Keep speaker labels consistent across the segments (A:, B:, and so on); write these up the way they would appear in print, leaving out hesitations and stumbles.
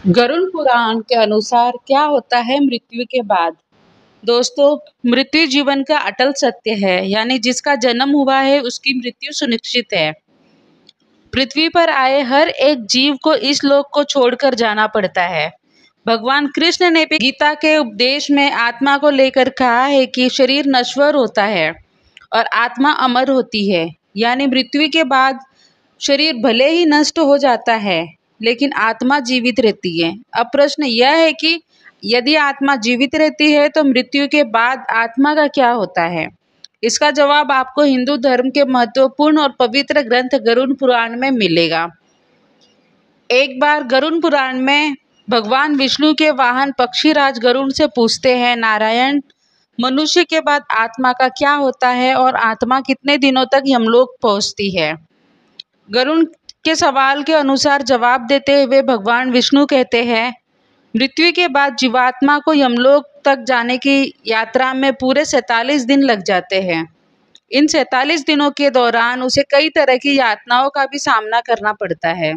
A: गरुड़ पुराण के अनुसार क्या होता है मृत्यु के बाद। दोस्तों, मृत्यु जीवन का अटल सत्य है, यानी जिसका जन्म हुआ है उसकी मृत्यु सुनिश्चित है। पृथ्वी पर आए हर एक जीव को इस लोक को छोड़कर जाना पड़ता है। भगवान कृष्ण ने भी गीता के उपदेश में आत्मा को लेकर कहा है कि शरीर नश्वर होता है और आत्मा अमर होती है, यानी मृत्यु के बाद शरीर भले ही नष्ट हो जाता है लेकिन आत्मा जीवित रहती है। अब प्रश्न यह है कि यदि आत्मा जीवित रहती है तो मृत्यु के बाद आत्मा का क्या होता है। इसका जवाब आपको हिंदू धर्म के महत्वपूर्ण और पवित्र ग्रंथ गरुड़ पुराण में मिलेगा। एक बार गरुड़ पुराण में भगवान विष्णु के वाहन पक्षीराज गरुड़ से पूछते हैं, नारायण, मनुष्य के बाद आत्मा का क्या होता है और आत्मा कितने दिनों तक यमलोक पहुंचती है। गरुड़ के सवाल के अनुसार जवाब देते हुए भगवान विष्णु कहते हैं, मृत्यु के बाद जीवात्मा को यमलोक तक जाने की यात्रा में पूरे 47 दिन लग जाते हैं। इन 47 दिनों के दौरान उसे कई तरह की यातनाओं का भी सामना करना पड़ता है।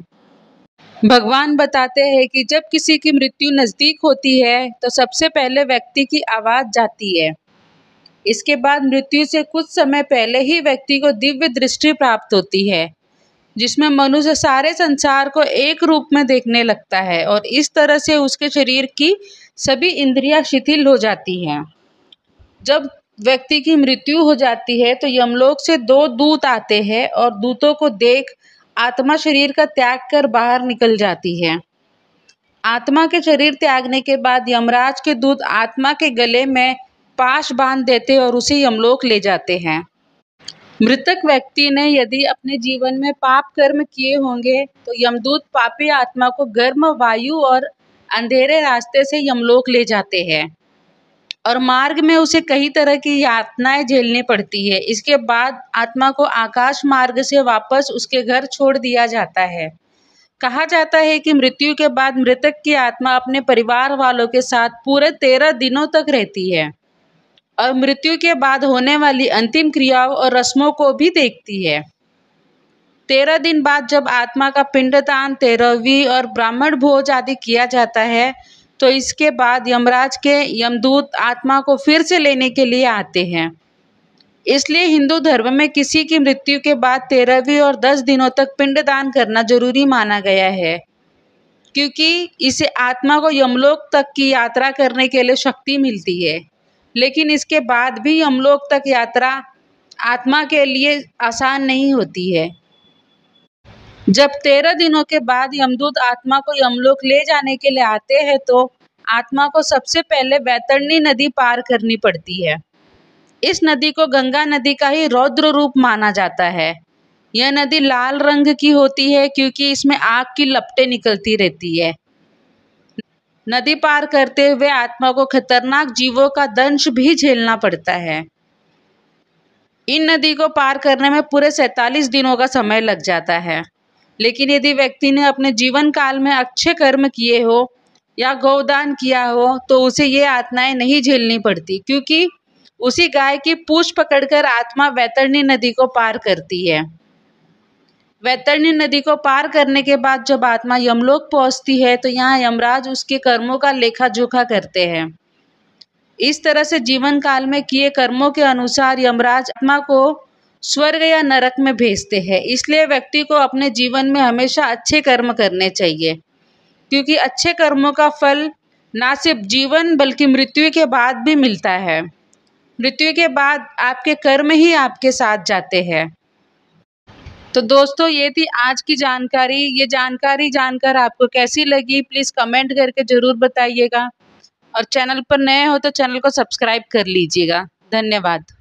A: भगवान बताते हैं कि जब किसी की मृत्यु नज़दीक होती है तो सबसे पहले व्यक्ति की आवाज़ जाती है। इसके बाद मृत्यु से कुछ समय पहले ही व्यक्ति को दिव्य दृष्टि प्राप्त होती है, जिसमें मनुष्य सारे संसार को एक रूप में देखने लगता है और इस तरह से उसके शरीर की सभी इंद्रियां शिथिल हो जाती हैं। जब व्यक्ति की मृत्यु हो जाती है तो यमलोक से 2 दूत आते हैं और दूतों को देख आत्मा शरीर का त्याग कर बाहर निकल जाती है। आत्मा के शरीर त्यागने के बाद यमराज के दूत आत्मा के गले में पाश बांध देते और उसे यमलोक ले जाते हैं। मृतक व्यक्ति ने यदि अपने जीवन में पाप कर्म किए होंगे तो यमदूत पापी आत्मा को गर्म वायु और अंधेरे रास्ते से यमलोक ले जाते हैं और मार्ग में उसे कई तरह की यातनाएं झेलनी पड़ती है। इसके बाद आत्मा को आकाश मार्ग से वापस उसके घर छोड़ दिया जाता है। कहा जाता है कि मृत्यु के बाद मृतक की आत्मा अपने परिवार वालों के साथ पूरे 13 दिनों तक रहती है और मृत्यु के बाद होने वाली अंतिम क्रियाओं और रस्मों को भी देखती है। 13 दिन बाद जब आत्मा का पिंडदान, 13वीं और ब्राह्मण भोज आदि किया जाता है तो इसके बाद यमराज के यमदूत आत्मा को फिर से लेने के लिए आते हैं। इसलिए हिंदू धर्म में किसी की मृत्यु के बाद 13वीं और 10 दिनों तक पिंडदान करना जरूरी माना गया है, क्योंकि इसे आत्मा को यमलोक तक की यात्रा करने के लिए शक्ति मिलती है। लेकिन इसके बाद भी यमलोक तक यात्रा आत्मा के लिए आसान नहीं होती है। जब 13 दिनों के बाद यमदूत आत्मा को यमलोक ले जाने के लिए आते हैं तो आत्मा को सबसे पहले वैतरणी नदी पार करनी पड़ती है। इस नदी को गंगा नदी का ही रौद्र रूप माना जाता है। यह नदी लाल रंग की होती है क्योंकि इसमें आग की लपटें निकलती रहती है। नदी पार करते हुए आत्मा को खतरनाक जीवों का दंश भी झेलना पड़ता है। इन नदी को पार करने में पूरे 47 दिनों का समय लग जाता है। लेकिन यदि व्यक्ति ने अपने जीवन काल में अच्छे कर्म किए हो या गौदान किया हो तो उसे ये यातनाएं नहीं झेलनी पड़ती, क्योंकि उसी गाय की पूंछ पकड़कर आत्मा वैतरणी नदी को पार करती है। वैतरणी नदी को पार करने के बाद जब आत्मा यमलोक पहुंचती है तो यहाँ यमराज उसके कर्मों का लेखा जोखा करते हैं। इस तरह से जीवन काल में किए कर्मों के अनुसार यमराज आत्मा को स्वर्ग या नरक में भेजते हैं। इसलिए व्यक्ति को अपने जीवन में हमेशा अच्छे कर्म करने चाहिए, क्योंकि अच्छे कर्मों का फल ना सिर्फ जीवन बल्कि मृत्यु के बाद भी मिलता है। मृत्यु के बाद आपके कर्म ही आपके साथ जाते हैं। तो दोस्तों, ये थी आज की जानकारी। ये जानकारी जानकर आपको कैसी लगी प्लीज़ कमेंट करके ज़रूर बताइएगा और चैनल पर नए हो तो चैनल को सब्सक्राइब कर लीजिएगा। धन्यवाद।